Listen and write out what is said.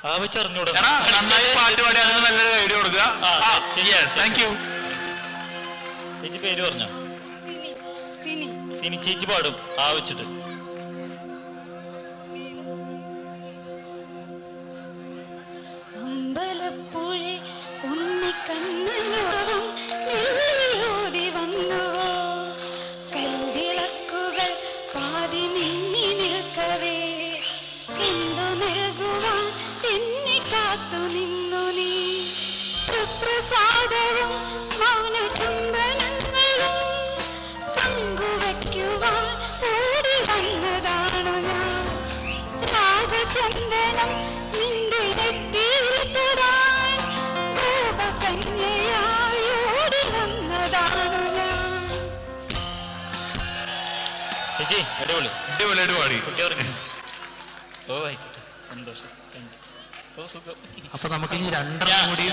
വെച്ചറിഞ്ഞൂടാ. നന്നായി പാട്ട് പാടി അങ്ങനെ നല്ലൊരു ഐഡിയ കൊടുക്കുക. Thank you. ചേച്ചി പേര് പറഞ്ഞോ? സിനി. ചേച്ചി പാടും വെച്ചിട്ട്. അമ്പലപ്പുഴി ഉണ്ണിക്കണ്ണനോടും നെല്ലിയോടി വന്നുവോ, കൽവിളക്കുകൾ പാതി മിന്നി നിൽക്കവേ, എന്തു നൽകുവാൻ എന്നെ കാത്തു നിന്നു നീ, പ്രസാദവും മൗന ചുംബനങ്ങളും പങ്കുവയ്ക്കുവാൻ ഓടി വന്നതാണു ഞാൻ, രാഗചന്ദനം നിന്റെ നെറ്റിയിൽ തൊടാൻ ഗോപകന്യയായി ഓടി വന്നതാണു ഞാൻ. ചേച്ചി അടിപൊളി പാടി. കുട്ടി പറഞ്ഞു. ആയിക്കോട്ടെ, സന്തോഷം. Thank you. സുഖം. അപ്പൊ നമുക്ക് ഇനി രണ്ടെണ്ണം കൂടി